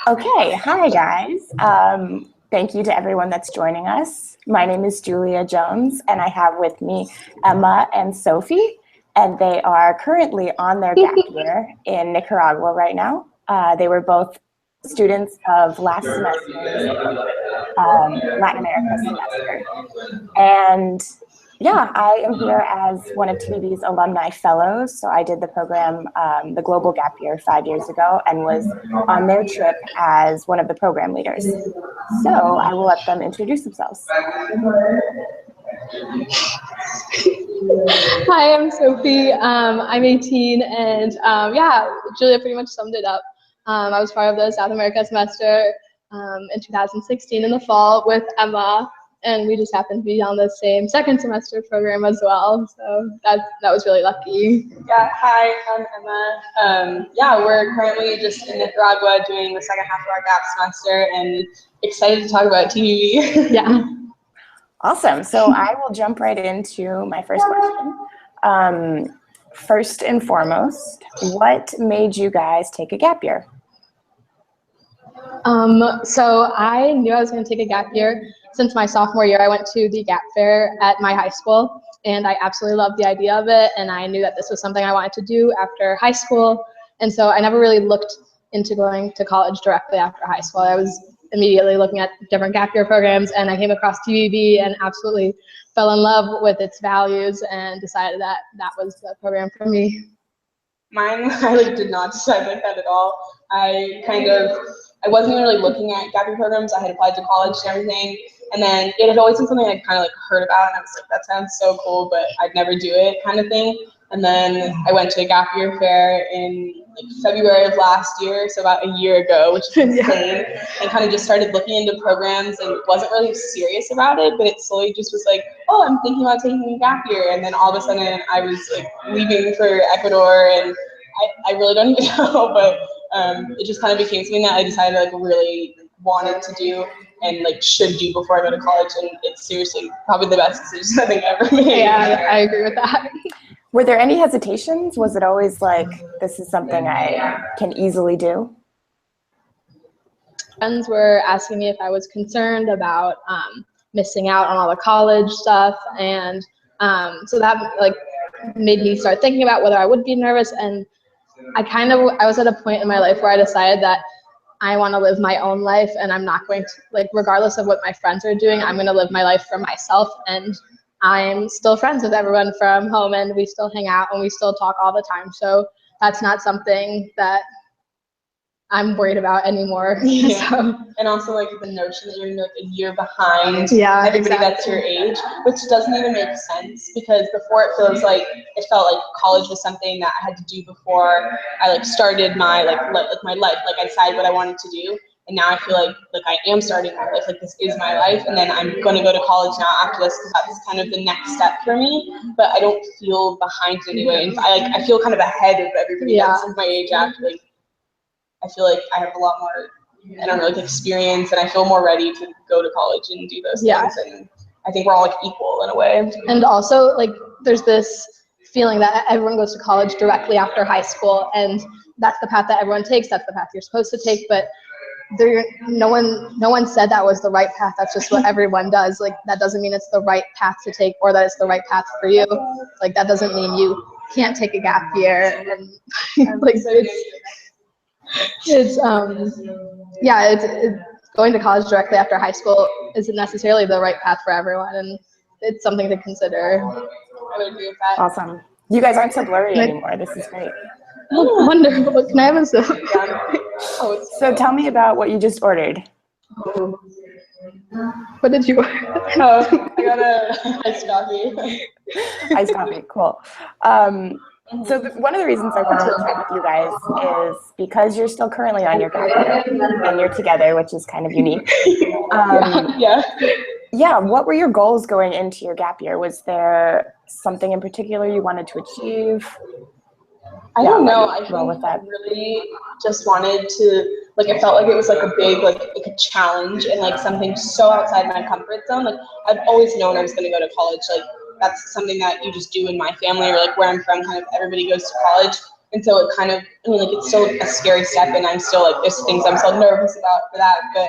Okay, hi guys. Thank you to everyone that's joining us. My name is Julia Jones, and I have with me Emma and Sophie, and they are currently on their gap year in Nicaragua right now. They were both students of last semester's Latin America semester. And yeah, I am here as one of TVB's alumni fellows. So I did the program, the Global Gap Year 5 years ago, and was on their trip as one of the program leaders. So I will let them introduce themselves. Hi, I'm Sophie. I'm 18, and yeah, Julia pretty much summed it up. I was part of the South America semester in 2016 in the fall with Emma, and we just happened to be on the same second semester program as well. So that was really lucky. Yeah, hi, I'm Emma. Yeah, we're currently just in Nicaragua doing the second half of our gap semester, and excited to talk about TVB. Yeah. Awesome. So I will jump right into my first question. First and foremost, what made you guys take a gap year? So I knew I was going to take a gap year. Since my sophomore year, I went to the gap fair at my high school, and I absolutely loved the idea of it, and I knew that this was something I wanted to do after high school, and so I never really looked into going to college directly after high school. I was immediately looking at different gap year programs, and I came across TVB and absolutely fell in love with its values and decided that that was the program for me. Mine, I did not decide like that at all. I wasn't even really looking at gap year programs. I had applied to college and everything, and then it had always been something I'd kind of heard about, and I was like, that sounds so cool, but I'd never do it kind of thing. And then I went to a gap year fair in February of last year, so about a year ago, which is insane, and kind of just started looking into programs and wasn't really serious about it, but it slowly just was like, oh, I'm thinking about taking a gap year, and then all of a sudden I was leaving for Ecuador, and I really don't even know, but it just kind of became something that I decided really wanted to do and should do before I go to college, and it's seriously probably the best decision I think I ever made. Yeah, I agree with that. Were there any hesitations? Was it always like, this is something I can easily do? Friends were asking me if I was concerned about missing out on all the college stuff, and so that made me start thinking about whether I would be nervous, and I was at a point in my life where I decided that I want to live my own life, and I'm not going to, regardless of what my friends are doing, I'm going to live my life for myself, and I'm still friends with everyone from home, and we still hang out, and we still talk all the time, so that's not something that I'm worried about anymore. Yeah. So. And also the notion that you're a year behind exactly. everybody that's your age, which doesn't even make sense, because before it felt like college was something that I had to do before I started my my life. I decided what I wanted to do, and now I feel like I am starting my life. This is my life, and then I'm going to go to college now after this, because that's kind of the next step for me. But I don't feel behind anyway, and I feel kind of ahead of everybody else of my age after. I feel like I have a lot more, experience, and I feel more ready to go to college and do those things. And I think we're all equal in a way. And also there's this feeling that everyone goes to college directly after high school, and that's the path that everyone takes. That's the path you're supposed to take. But no one said that was the right path. That's just what everyone does. That doesn't mean it's the right path to take, or that it's the right path for you. That doesn't mean you can't take a gap year. And it's going to college directly after high school isn't necessarily the right path for everyone, and it's something to consider. I would agree with that. Awesome. You guys aren't so blurry anymore. This is great. Oh, wonderful. Can I have a sip? So tell me about what you just ordered. What did you order? Oh, I got a iced coffee. Iced coffee, cool. So one of the reasons I wanted to chat with you guys is because you're still currently on your gap year and you're together, which is kind of unique. Yeah, what were your goals going into your gap year? Was there something in particular you wanted to achieve? I don't know. I really just wanted to, it felt like it was a big, a challenge, and something so outside my comfort zone. I've always known I was going to go to college. That's something that you just do in my family, or where I'm from, kind of everybody goes to college. And so it kind of, I mean, like, it's still a scary step, and I'm still like, there's things I'm still nervous about for that, but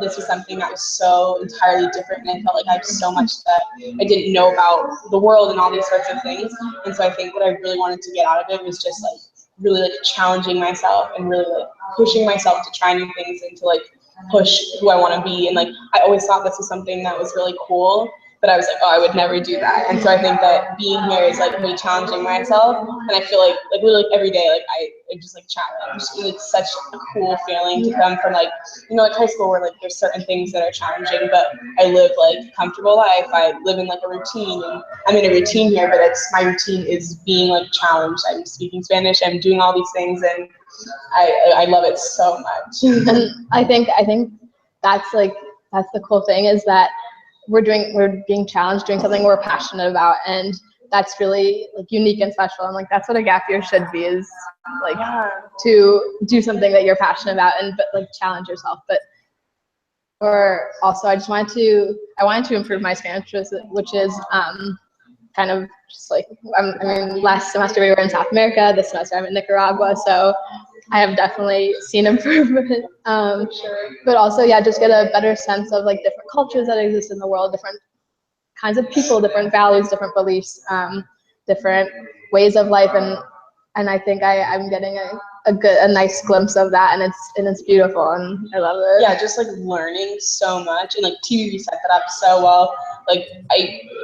this was something that was so entirely different, and I felt like I have so much that I didn't know about the world and all these sorts of things. And so I think what I really wanted to get out of it was just like really like challenging myself and really like pushing myself to try new things and to like push who I want to be. And like, I always thought this was something that was really cool, but I was like, oh, I would never do that. And so I think that being here is like me challenging myself, and I feel like literally like every day, like I just like challenge. And it's such a cool feeling to come from like, you know, like high school where like there's certain things that are challenging, but I live like a comfortable life. I live in like a routine, and I'm in a routine here, but it's my routine is being like challenged. I'm speaking Spanish, I'm doing all these things, and I love it so much. And I think that's the cool thing, is that we're being challenged doing something we're passionate about, and that's really like unique and special. And like, that's what a gap year should be, is like to do something that you're passionate about and but like challenge yourself. But or also I wanted to improve my Spanish, which is kind of just like, I mean, last semester we were in South America, this semester I'm in Nicaragua, so I have definitely seen improvement. But also, yeah, just get a better sense of like different cultures that exist in the world, different kinds of people, different values, different beliefs, different ways of life, and I think I'm getting a nice glimpse of that, and it's beautiful, and I love it. Yeah, just like learning so much, and like TVB set that up so well. Like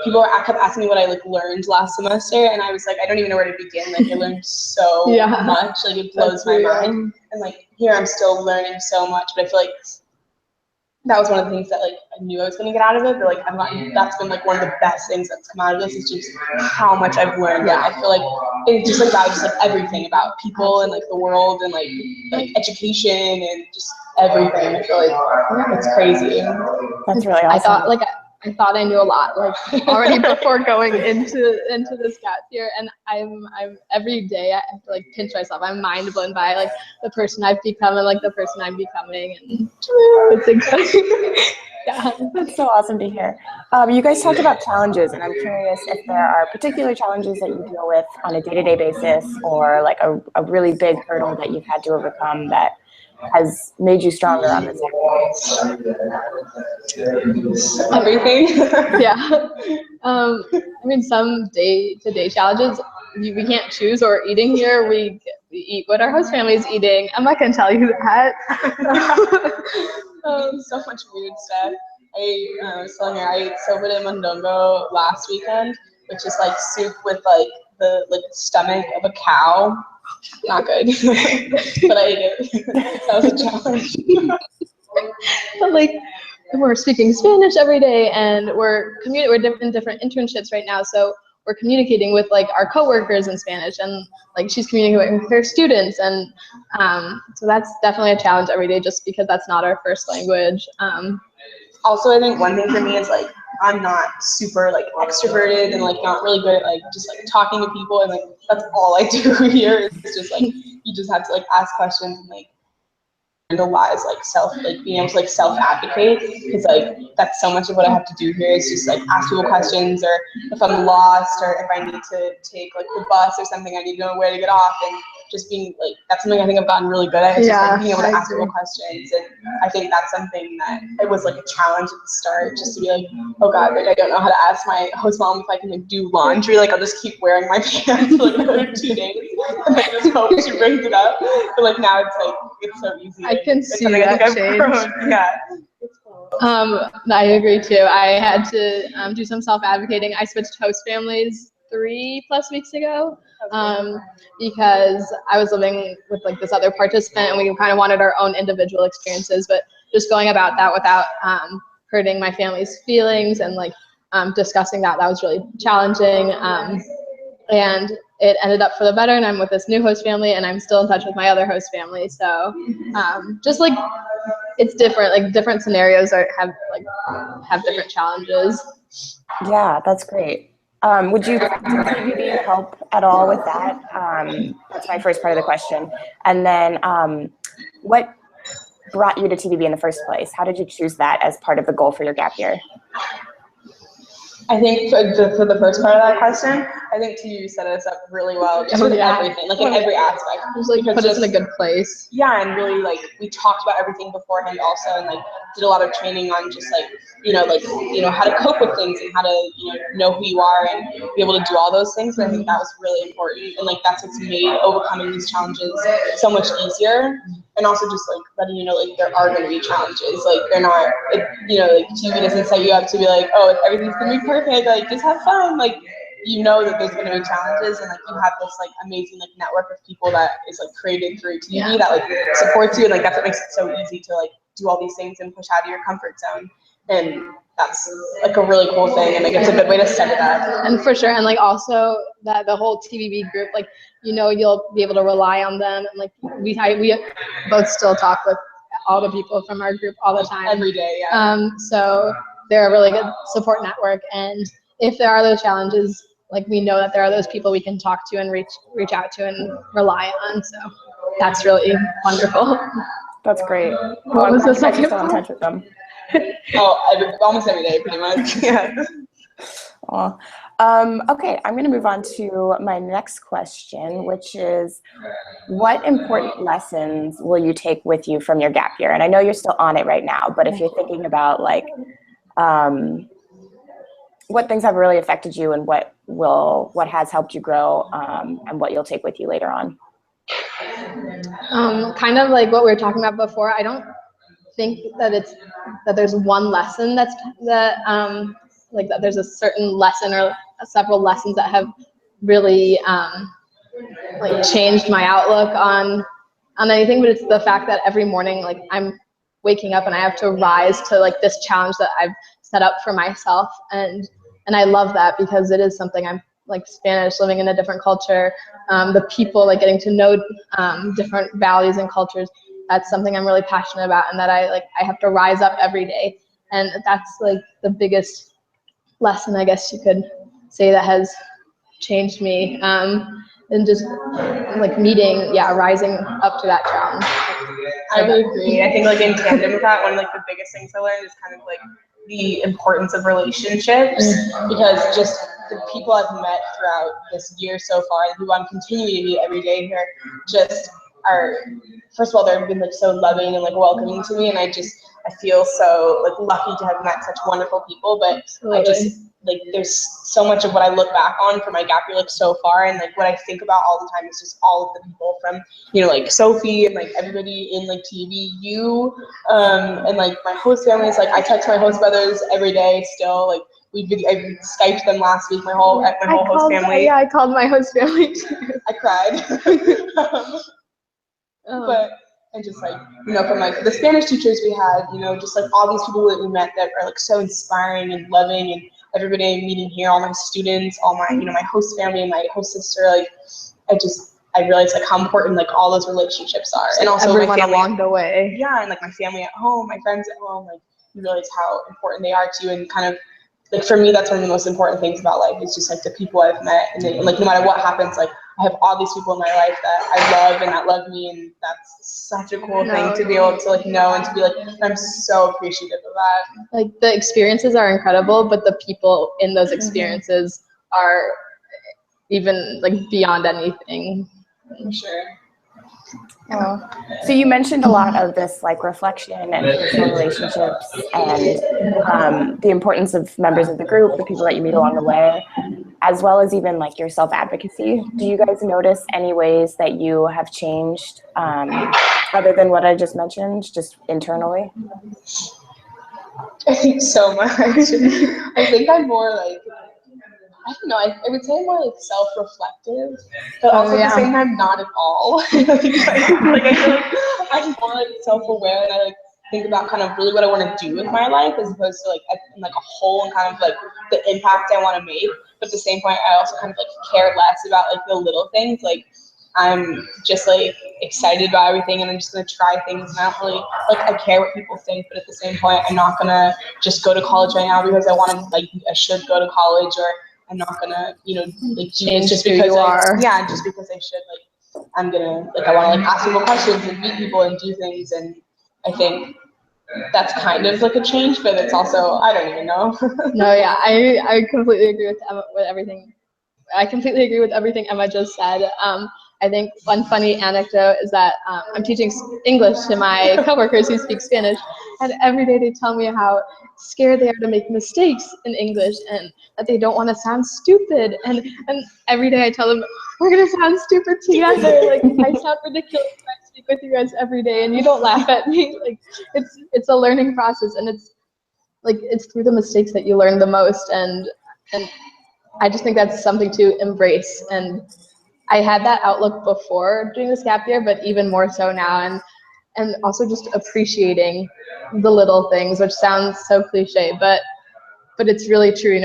people kept asking me what I like learned last semester, and I was like, I don't even know where to begin. Like I learned so much, like it blows my mind. And like here I'm still learning so much, but I feel like that was one of the things that like I knew I was gonna get out of it, but like that's been like one of the best things that's come out of this, is just how much I've learned. Like I feel like it's just like about just like everything about people and like the world and like education and just everything. I feel like it's crazy. That's really awesome. I thought I knew a lot, like already before going into this gap year, and I'm every day I have to like pinch myself. I'm mind blown by like the person I've become and like the person I'm becoming, and it's exciting. Yeah, that's so awesome to hear. You guys talked about challenges, and I'm curious if there are particular challenges that you deal with on a day-to-day basis, or like a really big hurdle that you've had to overcome that has made you stronger on this Everything. Yeah. I mean, some day-to-day challenges we can't choose. Or eating here, we eat what our host family is eating. Emma can tell you that. So much weird stuff. I was telling her I ate sopa de mondongo last weekend, which is like soup with like the stomach of a cow. Not good, but I ate it. That was a challenge. But like, we're speaking Spanish every day, and we're in different internships right now, so we're communicating with like our coworkers in Spanish, and like she's communicating with her students, and so that's definitely a challenge every day, just because that's not our first language. Also, I think one thing for me is like I'm not super like extroverted and like not really good at like just like talking to people, and like that's all I do here. It's just like you just have to like ask questions and like handle-wise like being able to like self-advocate, because like that's so much of what I have to do here is just like ask people questions, or if I'm lost, or if I need to take like the bus or something, I need to know where to get off, and just being like that's something I think I've gotten really good at, is just like being able to ask people questions. And I think that's something that it was like a challenge at the start, just to be like, oh god, like I don't know how to ask my host mom if I can like do laundry, like I'll just keep wearing my pants for like another 2 days and like just hope she brings it up. But like now it's like it's so easy. I can see that change. Yeah. I agree too. I had to do some self-advocating. I switched host families 3+ weeks ago, because I was living with like this other participant, and we kind of wanted our own individual experiences, but just going about that without hurting my family's feelings, and like discussing that was really challenging. And it ended up for the better, and I'm with this new host family, and I'm still in touch with my other host family. So just like it's different, like different scenarios have different challenges. Yeah, that's great. Would you think TVB help at all with that? That's my first part of the question. And then what brought you to TVB in the first place? How did you choose that as part of the goal for your gap year? I think for the first part of that question, I think TU set us up really well just Oh, with yeah. everything, like in every aspect. Just like Because put us in a good place. Yeah, and really like we talked about everything beforehand also, and like did a lot of training on just like how to cope with things and how to know who you are and be able to do all those things. And I think that was really important, and like that's what's made overcoming these challenges so much easier. And also just like letting you know like there are going to be challenges, like they're not like TV doesn't set you up to be like, oh, everything's going to be perfect, like just have fun. Like that there's going to be challenges, and like you have this like amazing like network of people that is like created through TV that like supports you, and like that's what makes it so easy to like do all these things and push out of your comfort zone. And that's like a really cool thing, and like it's a good way to set it up. And for sure, and like also that the whole TVB group, like you'll be able to rely on them, and like we both still talk with all the people from our group all the time, every day. Yeah. So they're a really good support network, and if there are those challenges, like we know that there are those people we can talk to and reach out to and rely on. So that's really wonderful. That's great. What was the second You're still in touch with them. Almost every day, pretty much. Yeah. Aw. Okay, I'm going to move on to my next question, which is, what important lessons will you take with you from your gap year? And I know you're still on it right now, but if you're thinking about like what things have really affected you and what has helped you grow, and what you'll take with you later on. Kind of like what we were talking about before. I don't think that there's one lesson that there's a certain lesson or several lessons that have really like changed my outlook on anything, but it's the fact that every morning like I'm waking up and I have to rise to like this challenge that I've set up for myself, and I love that because it is something. I'm like Spanish, living in a different culture, the people, like getting to know different values and cultures. That's something I'm really passionate about, and that I have to rise up every day. And that's like the biggest lesson, I guess you could say, that has changed me. And just like rising up to that challenge. I would agree. I think like in tandem with that, one of like the biggest things I learned is kind of like the importance of relationships, because just the people I've met throughout this year so far, and who I'm continuing to meet every day here, just are, first of all, they've been like so loving and like welcoming to me, and I feel so like lucky to have met such wonderful people. But Absolutely. I just like there's so much of what I look back on for my gap year like so far, and like what I think about all the time is just all of the people from like Sophie and like everybody in like TV, and like my host families. Like I text my host brothers every day still. Like I Skyped them last week. My whole host family. Yeah, I called my host family too. I cried. But and just like from like the Spanish teachers we had, just like all these people that we met that are like so inspiring and loving, and everybody I'm meeting here, all my students, all my my host family and my host sister, like I realized like how important like all those relationships are, and also everyone my family along the way. Yeah, and like my family at home, my friends at home, like you realize how important they are to you, and kind of like for me that's one of the most important things about life is just like the people I've met, and then, like no matter what happens, like I have all these people in my life that I love and that love me, and that's such a cool thing to be able to like know, and to be like I'm so appreciative of that. Like the experiences are incredible, but the people in those experiences are even like beyond anything. For sure. So you mentioned a lot of this like reflection and personal relationships and the importance of members of the group, the people that you meet along the way, as well as even like your self-advocacy. Do you guys notice any ways that you have changed other than what I just mentioned, just internally? I think so much. I think I'm more like, I don't know, I would say more like self-reflective, but also at the same time not at all. like I feel like I'm more like self-aware, and I like think about kind of really what I want to do with my life, as opposed to like like a whole and kind of like the impact I want to make. But at the same point, I also kind of like care less about like the little things. Like I'm just like excited about everything, and I'm just gonna try things. And I don't really like I care what people think, but at the same point, I'm not gonna just go to college right now because I should go to college, or I'm not gonna like change just because just because I should. Like I'm gonna I want to like ask people questions and meet people and do things, and I think that's kind of like a change, but it's also I don't even know. No, yeah, I completely agree with everything I completely agree with everything Emma just said. I think one funny anecdote is that I'm teaching English to my coworkers who speak Spanish, and every day they tell me how scared they are to make mistakes in English and that they don't want to sound stupid. And every day I tell them, we're going to sound stupid together. Like, I sound ridiculous when I speak with you guys every day, and you don't laugh at me. Like, it's a learning process, and it's through the mistakes that you learn the most. And I just think that's something to embrace. And I had that outlook before doing this gap year, but even more so now. And also just appreciating the little things, which sounds so cliche, but it's really true.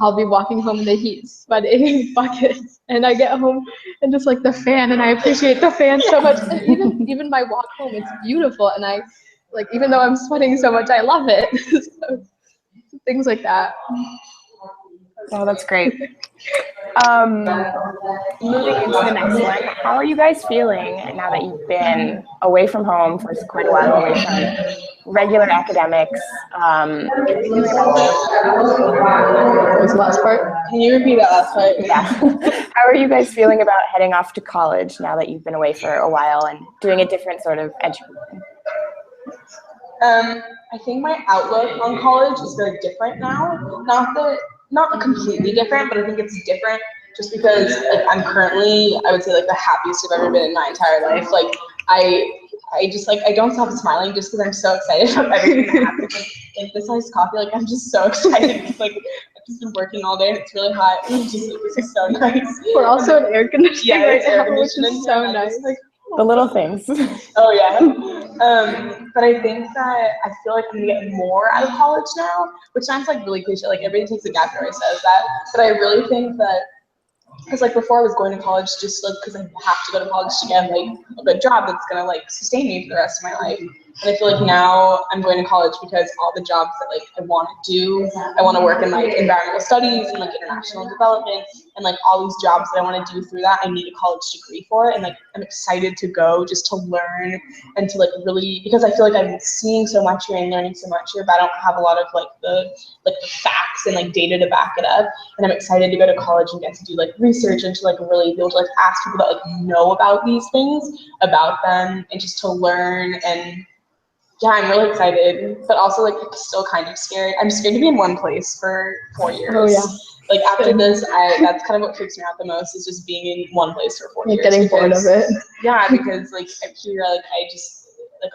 I'll be walking home in the heat, sweating buckets, and I get home and just like the fan, and I appreciate the fan so much. And even my walk home, it's beautiful, and I even though I'm sweating so much, I love it. So, things like that. Oh, that's great. Moving into the next one, how are you guys feeling now that you've been away from home for quite a while, away from regular academics? How are you feeling about What was the last part? Can you repeat that last part? Yeah. How are you guys feeling about heading off to college now that you've been away for a while and doing a different sort of education? I think my outlook on college is very different now. Not completely different, but I think it's different just because I'm currently, I would say, the happiest I've ever been in my entire life. I just I don't stop smiling just because I'm so excited about everything that happens. Like this iced coffee, I'm just so excited because I've just been working all day and it's really hot and it's just this is so nice. We're also in air conditioning right now, which is so nice. The little things. Oh yeah. But I think that I feel like I'm gonna get more out of college now, which sounds really cliche. Everybody takes a gap year and says that, but I really think that because before I was going to college just because I have to go to college to get a good job that's gonna sustain me for the rest of my life. And I feel now I'm going to college because all the jobs that I want to do, I want to work in environmental studies and international development and all these jobs that I want to do through that. I need a college degree for it, and I'm excited to go just to learn and to really, because I feel I'm seeing so much here and learning so much here, but I don't have a lot of the facts and data to back it up. And I'm excited to go to college and get to do research and to really be able to ask people that know about these things, about them, and just to learn. And yeah, I'm really excited, but also still kind of scared. I'm scared to be in one place for 4 years. Oh yeah. After this, that's kind of what freaks me out the most, is just being in one place for 4 years. Getting bored of it. Yeah, because I'm here, I just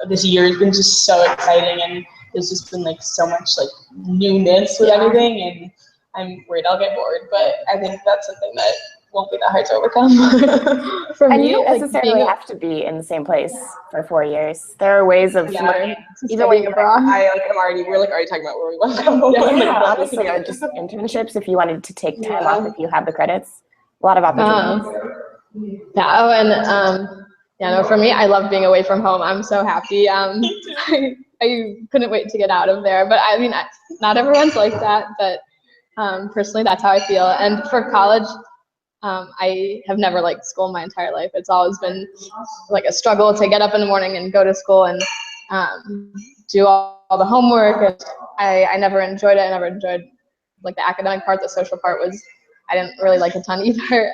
this year has been just so exciting, and there's just been so much newness with everything, and I'm worried I'll get bored, but I think that's something that won't be that hard to overcome. For And me, you don't necessarily have to be in the same place for 4 years. There are ways of even when you're abroad. we're already talking about where we want to go. Yeah, honestly, or just internships if you wanted to take time off if you have the credits. A lot of opportunities. For me, I love being away from home. I'm so happy. I couldn't wait to get out of there. But I mean, not everyone's like that, but personally, that's how I feel. And for college, I have never liked school my entire life. It's always been a struggle to get up in the morning and go to school and do all the homework. And I never enjoyed it. I never enjoyed the academic part. The social part I didn't really like a ton either.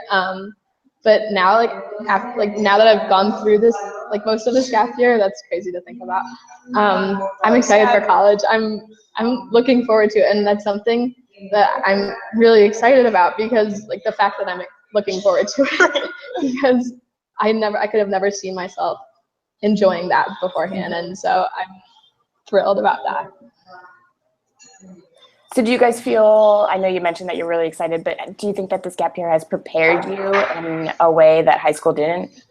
But now, now that I've gone through this, most of this gap year, that's crazy to think about. I'm excited for college. I'm looking forward to it, and that's something that I'm really excited about, because the fact that I'm looking forward to it, because I could have never seen myself enjoying that beforehand, and so I'm thrilled about that. So do you guys feel, I know you mentioned that you're really excited, but do you think that this gap year has prepared you in a way that high school didn't?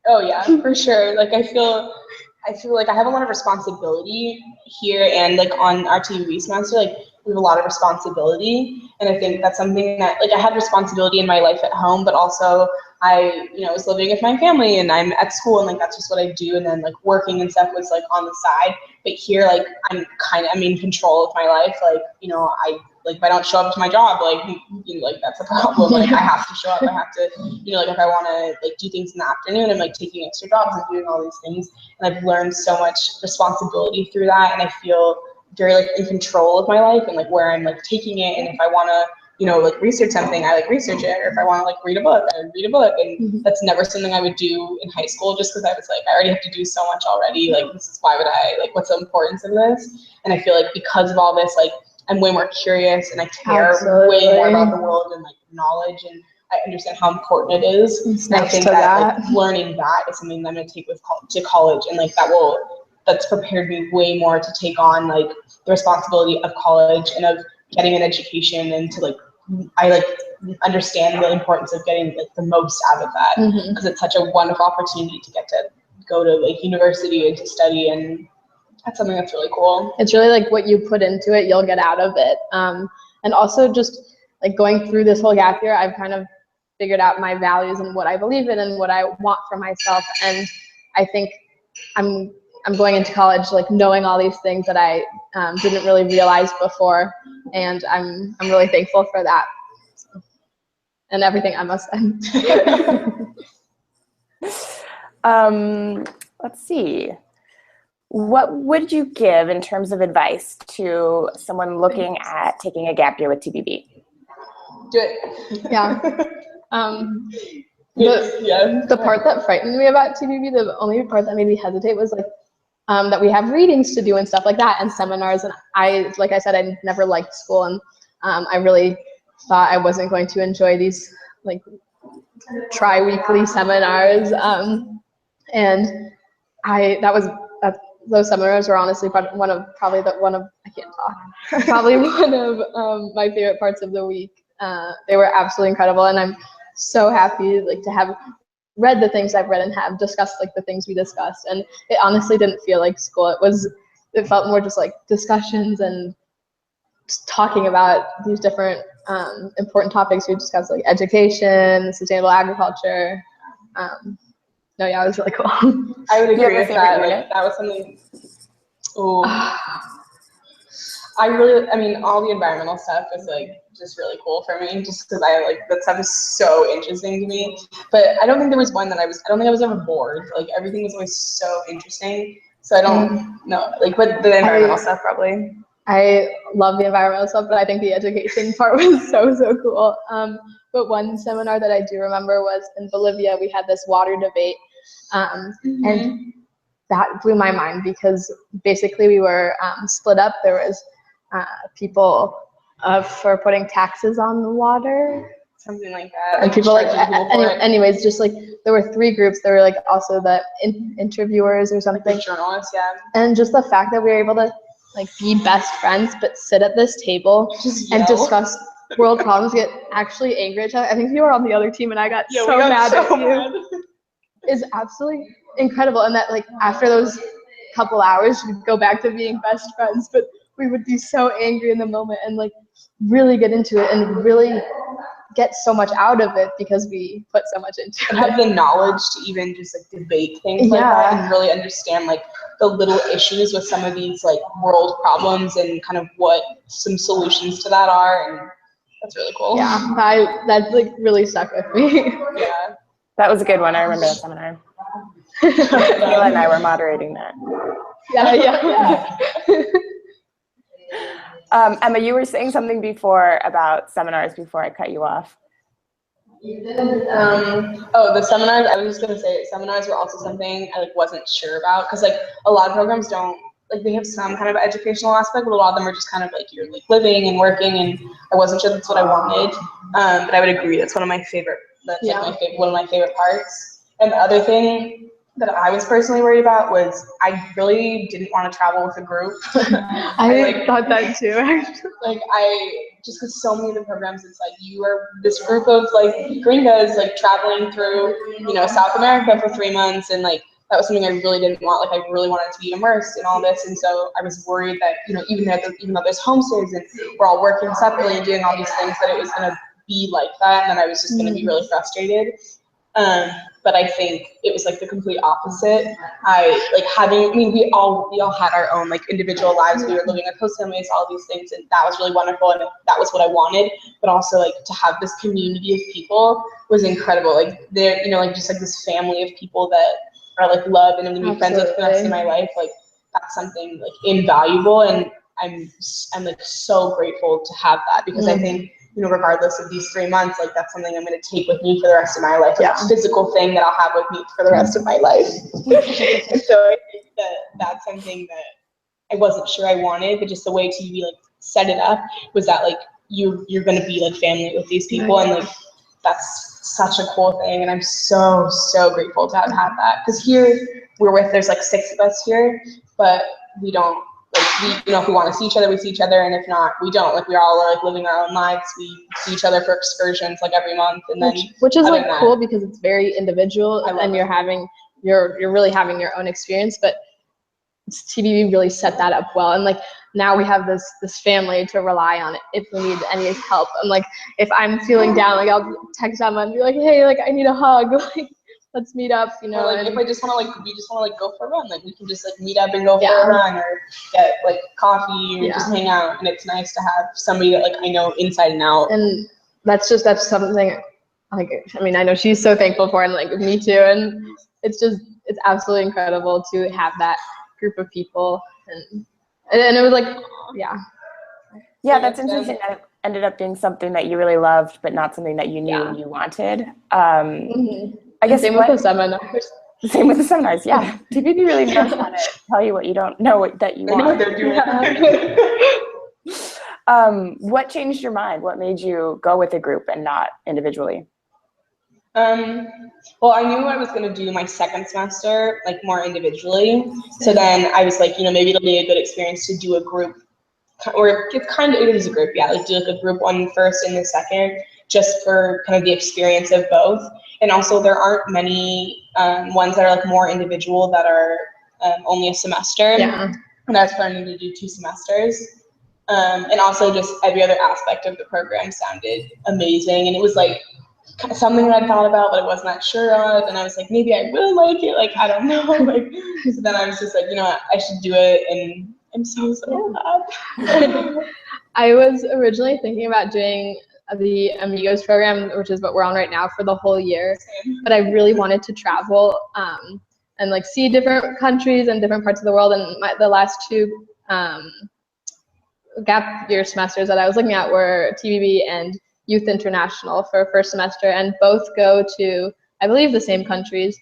Oh yeah, for sure. I feel I have a lot of responsibility here, and on our TV semester, we have a lot of responsibility, and I think that's something that I had responsibility in my life at home, but also I was living with my family, and I'm at school, and that's just what I do, and then working and stuff was on the side. But here I'm in control of my life. If I don't show up to my job, that's a problem. I have to show up. I have to, if I want to do things in the afternoon, I'm taking extra jobs and doing all these things. And I've learned so much responsibility through that, and I feel very in control of my life and where I'm taking it. And if I want to like research something, I like research it, or if I want to like read a book, I would read a book, and that's never something I would do in high school, just because I was like, I already have to do so much already, like this is, why would I, like what's the importance of this? And I feel like because of all this, like I'm way more curious and I care way more about the world and like knowledge, and I understand how important it is. And I think that like learning that is something that I'm gonna take to college, and like that's prepared me way more to take on like the responsibility of college and of getting an education, and to like I like understand the importance of getting like the most out of that, because it's such a wonderful opportunity to get to go to like university and to study, and that's something that's really cool. It's really like what you put into it, you'll get out of it. And also just like going through this whole gap year, I've kind of figured out my values and what I believe in and what I want for myself. And I think I'm going into college like knowing all these things that I didn't really realize before, and I'm really thankful for that. And everything Emma said. Let's see. What would you give in terms of advice to someone looking at taking a gap year with TBB? Do it. Yeah. The part that frightened me about TBB, the only part that made me hesitate was like that we have readings to do and stuff like that, and seminars. And like I said, I never liked school, and I really thought I wasn't going to enjoy these like tri-weekly seminars. And those seminars were honestly probably one of my favorite parts of the week. They were absolutely incredible, and I'm so happy like to have read the things I've read and have discussed like the things we discussed. And it honestly didn't feel like school. It felt more just like discussions and just talking about these different important topics we discussed, like education, sustainable agriculture. No, yeah, it was really cool. I would agree with that. Like that was something. Oh, I mean, all the environmental stuff is like just really cool for me, just because I like that stuff is so interesting to me. But I don't think there was one that I don't think I was ever bored. Like everything was always so interesting. So I don't know, like, but the environmental stuff probably. I love the environmental stuff, but I think the education part was so cool. But one seminar that I do remember was in Bolivia. We had this water debate, and that blew my mind, because basically we were split up. There was people for putting taxes on the water, something like that, and people like anyways, just like there were 3 groups. There were like also the interviewers or something, like journalists, yeah. And just the fact that we were able to like be best friends but sit at this table and discuss world problems, get actually angry at each other. I think you were on the other team and I got so mad at you. Is absolutely incredible. And that like after those couple hours we'd go back to being best friends, but we would be so angry in the moment and like really get into it and really get so much out of it because we put so much into it. And have the knowledge to even just like debate things like that and really understand like the little issues with some of these like world problems and kind of what some solutions to that are, and that's really cool. Yeah, that like really stuck with me. Yeah. That was a good one. I remember that seminar. Kayla and I were moderating that. Yeah. Emma, you were saying something before about seminars before I cut you off. The seminars, I was just going to say seminars were also something I like wasn't sure about, because like a lot of programs don't, like they have some kind of educational aspect, but a lot of them are just kind of like you're like living and working, and I wasn't sure that's what I wanted. But I would agree that's one of my favorite one of my favorite parts. And the other thing that I was personally worried about was I really didn't want to travel with a group. I thought that too, actually. Like just because so many of the programs, it's like you are this group of like gringos like traveling through, South America for 3 months, and like that was something I really didn't want. Like I really wanted to be immersed in all this, and so I was worried that even though there's homestays and we're all working separately and doing all these things, that it was gonna be like that, and then I was just gonna be really frustrated. But I think it was like the complete opposite. We all had our own like individual lives. We were living with host families, all these things, and that was really wonderful, and that was what I wanted. But also like to have this community of people was incredible. Like they're like just like this family of people that are like love and I'm gonna be friends with for the rest of my life. Like that's something like invaluable, and I'm like so grateful to have that, because I think regardless of these 3 months, like that's something I'm going to take with me for the rest of my life. Yeah. Like a physical thing that I'll have with me for the rest of my life. And so I think that that's something that I wasn't sure I wanted, but just the way TBB like set it up was that like you're going to be like family with these people, and like that's such a cool thing, and I'm so grateful to have had that. Because here there's like 6 of us here, but we don't like if we want to see each other, we see each other, and if not, we don't. Like we're all like living our own lives. We see each other for excursions like every month, and then which is like cool because it's very individual, and you're really having your own experience, but TBB really set that up well, and like now we have this family to rely on if we need any help. And like if I'm feeling down, like I'll text Emma and be like, hey, like I need a hug, like let's meet up, you know. Or like if I just want to we just want to like go for a run, like we can just like meet up and go for a run, or get like coffee, or just hang out. And it's nice to have somebody that like I know inside and out. And that's something like, I mean, I know she's so thankful for, and like me too. And it's absolutely incredible to have that group of people, and it was like, yeah, that's interesting that it ended up being something that you really loved, but not something that you knew you wanted. I guess same with the seminars. Same with the seminars, yeah. TBB really knows how to tell you what you don't know that you want. I know what they're doing. What changed your mind? What made you go with a group and not individually? Well, I knew I was going to do my second semester like more individually. So then I was like, maybe it'll be a good experience to do a group, or it is a group, like do like a group one first and the second, just for kind of the experience of both. And also there aren't many ones that are like more individual that are only a semester. Yeah. And I was planning to do 2 semesters. And also just every other aspect of the program sounded amazing. And it was like something that I thought about, but I wasn't that sure of. And I was like, maybe I will like it. Like, I don't know. Like, so then I was just like, what, I should do it. And I'm so glad. I was originally thinking about doing the Amigos program, which is what we're on right now, for the whole year. But I really wanted to travel and like see different countries and different parts of the world. And the last 2 gap year semesters that I was looking at were TBB and Youth International for first semester, and both go to, I believe, the same countries.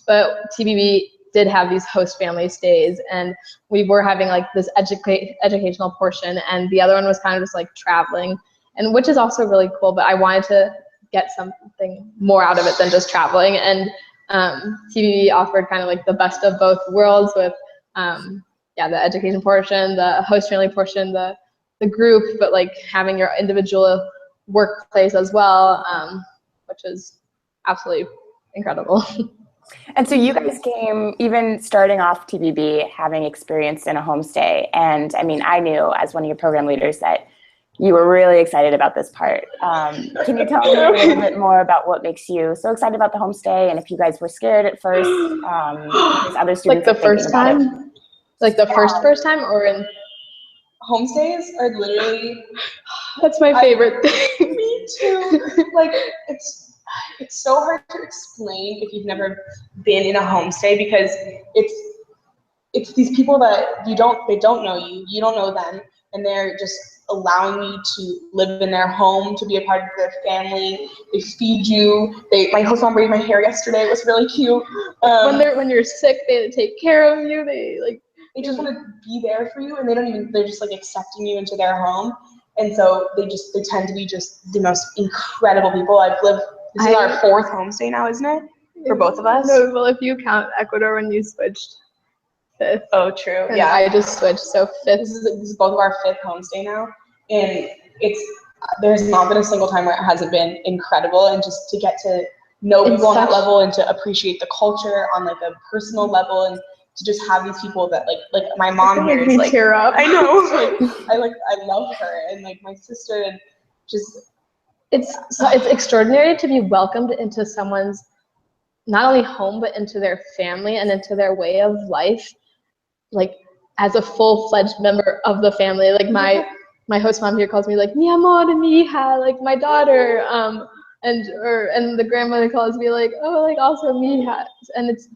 But TBB did have these host family stays, and we were having like this educational portion, and the other one was kind of just like traveling, and which is also really cool. But I wanted to get something more out of it than just traveling, and TBB offered kind of like the best of both worlds with the education portion, the host family portion, the group, but like having your individual workplace as well, which is absolutely incredible. And so you guys came, even starting off TBB, having experience in a homestay. And I mean, I knew as one of your program leaders that you were really excited about this part. Can you tell me a little bit more about what makes you so excited about the homestay, and if you guys were scared at first, because other students like the first time? Like the first time, or in homestays are literally that's my favorite thing. Me too. Like it's so hard to explain if you've never been in a homestay, because it's these people that they don't know you don't know them, and they're just allowing you to live in their home, to be a part of their family. They feed you. My host mom braided my hair yesterday. It was really cute. When you're sick, they take care of you. They just want to be there for you, and they're just like accepting you into their home. And so they tend to be just the most incredible people. This is our 4th homestay now, isn't it? For both of us? No, well, if you count Ecuador when you switched 5th. Oh, true. Yeah. I just switched, so 5th. This is both of our 5th homestay now. And there's not been a single time where it hasn't been incredible, and just to get to know people on that level, and to appreciate the culture on like a personal level, and to just have these people that like my mom here is like, tear up. I know, I love her, and like my sister, and just it's extraordinary to be welcomed into someone's not only home, but into their family and into their way of life, like as a full-fledged member of the family. Like my host mom here calls me like mi amor, mi hija, like my daughter, and the grandmother calls me like, oh, like also mi hija, and it's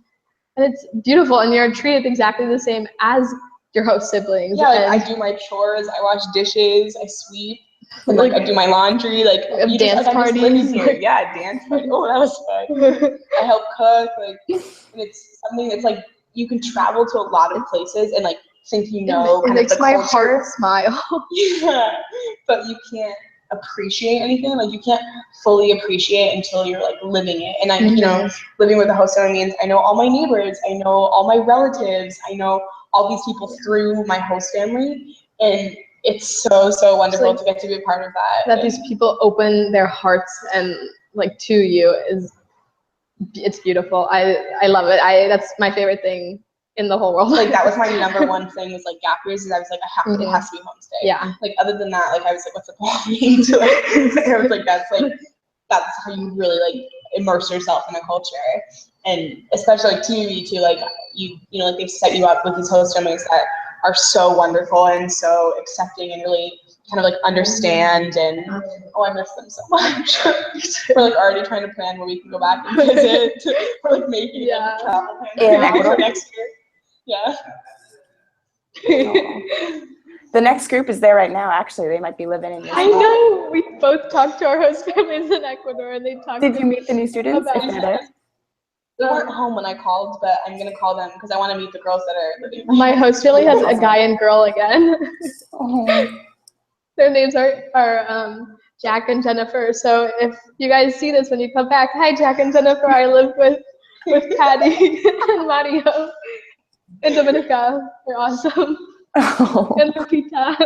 beautiful, and you're treated exactly the same as your host siblings. Yeah, like I do my chores, I wash dishes, I sweep. And like I do my laundry, like We have dance parties. Yeah, dance party. Oh, that was fun. I help cook, like, and it's something that's like you can travel to a lot of places and like think you know. It makes my heart smile. Yeah, but you can't appreciate anything. Like you can't fully appreciate until you're like living it. And I'm, you know, living with a host family means I know all my neighbors, I know all my relatives, I know all these people through my host family, and it's so wonderful to get to be a part of that. That these people open their hearts and like to you it's beautiful. I love it. That's my favorite thing in the whole world. Like that was my number one thing was like gap years is I was like it has to be homestay. Yeah. Like other than that, like I was like, what's the point to like I was like that's how you really like immerse yourself in a culture. And especially like TUV too, like you know, like they set you up with these host families that are so wonderful and so accepting and really kind of like understand, and I miss them so much. We're like already trying to plan where we can go back and visit. We're like making like travel plans for next year. Yeah. The next group is there right now. Actually, they might be living in. I know. We both talked to our host families in Ecuador, and they talked. Did you meet the new students? They weren't home when I called, but I'm gonna call them because I want to meet the girls that are living. My host family has a guy and girl again. Their names are Jack and Jennifer. So if you guys see this when you come back, hi Jack and Jennifer. I live with Patty and Mario in Dominica. They're awesome. And Lupita.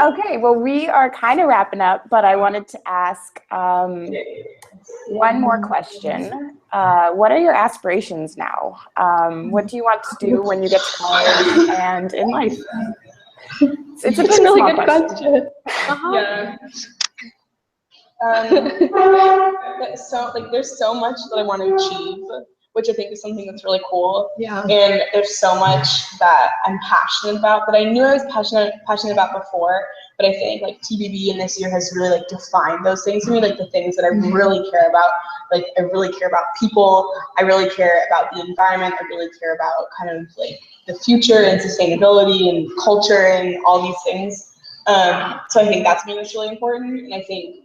Okay, well, we are kind of wrapping up, but I wanted to ask one more question. What are your aspirations now? What do you want to do when you get to college and in life? It's a really good question. Yeah. So like there's so much that I want to achieve, which I think is something that's really cool. Yeah. And there's so much that I'm passionate about that I knew I was passionate about before, but I think like TBB in this year has really like defined those things for me, like the things that I really care about. Like I really care about people, I really care about the environment, I really care about kind of like the future and sustainability and culture and all these things. So I think that's something that's really important. And I think,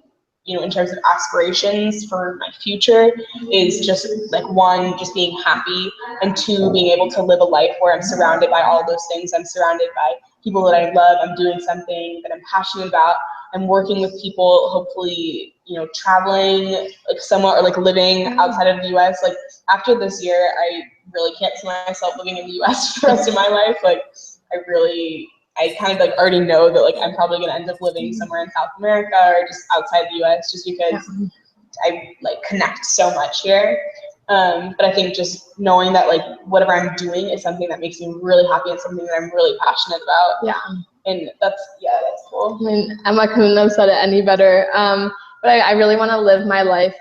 you know, in terms of aspirations for my future is just like one, just being happy, and two, being able to live a life where I'm surrounded by all of those things. I'm surrounded by people that I love. I'm doing something that I'm passionate about. I'm working with people, hopefully, you know, traveling like somewhere or like living outside of the US. Like after this year, I really can't see myself living in the US for the rest of my life. Like I kind of like already know that like I'm probably gonna end up living somewhere in South America or just outside the US just because I like connect so much here. But I think just knowing that like whatever I'm doing is something that makes me really happy and something that I'm really passionate about. Yeah. And that's cool. I mean, Emma couldn't have said it any better. But I really want to live my life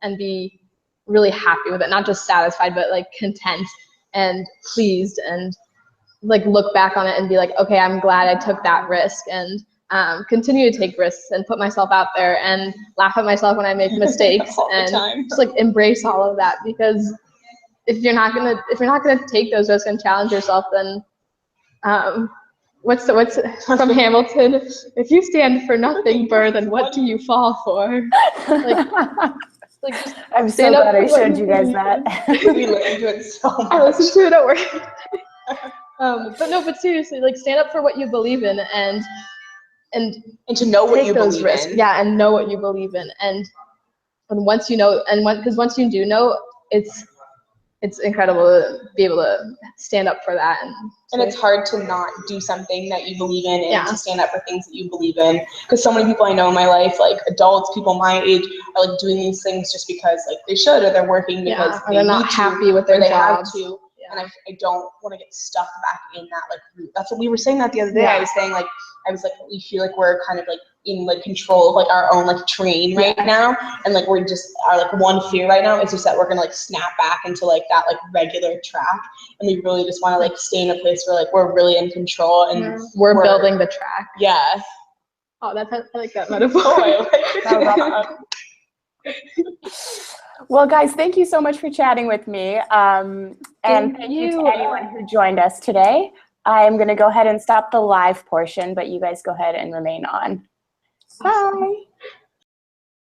and be really happy with it, not just satisfied, but like content and pleased, and like look back on it and be like, okay, I'm glad I took that risk, and continue to take risks and put myself out there and laugh at myself when I make mistakes and just like embrace all of that, because if you're not gonna take those risks and challenge yourself, then what's from Hamilton? If you stand for nothing, Burr, then what do you fall for? Like just I'm so glad I showed you guys that. We listened to it so much. I listened to it at work. But seriously, like stand up for what you believe in, and to know what you believe in. Yeah, and know what you believe in, and once you know, because once you do know, it's incredible to be able to stand up for that. And it's hard to not do something that you believe in and to stand up for things that you believe in. Because so many people I know in my life, like adults, people my age, are like doing these things just because like they should, or they're working because they're not happy with their jobs. Have to. And I don't want to get stuck back in that like route. That's what we were saying that the other day. I was saying like we feel like we're kind of like in like control of like our own like train right now, and like we're just our like one fear right now is just that we're gonna like snap back into like that like regular track, and we really just want to like stay in a place where like we're really in control and we're building the track. Yeah. Oh, I like that metaphor. Well, guys, thank you so much for chatting with me. And thank you to anyone who joined us today. I'm going to go ahead and stop the live portion, but you guys go ahead and remain on. Bye.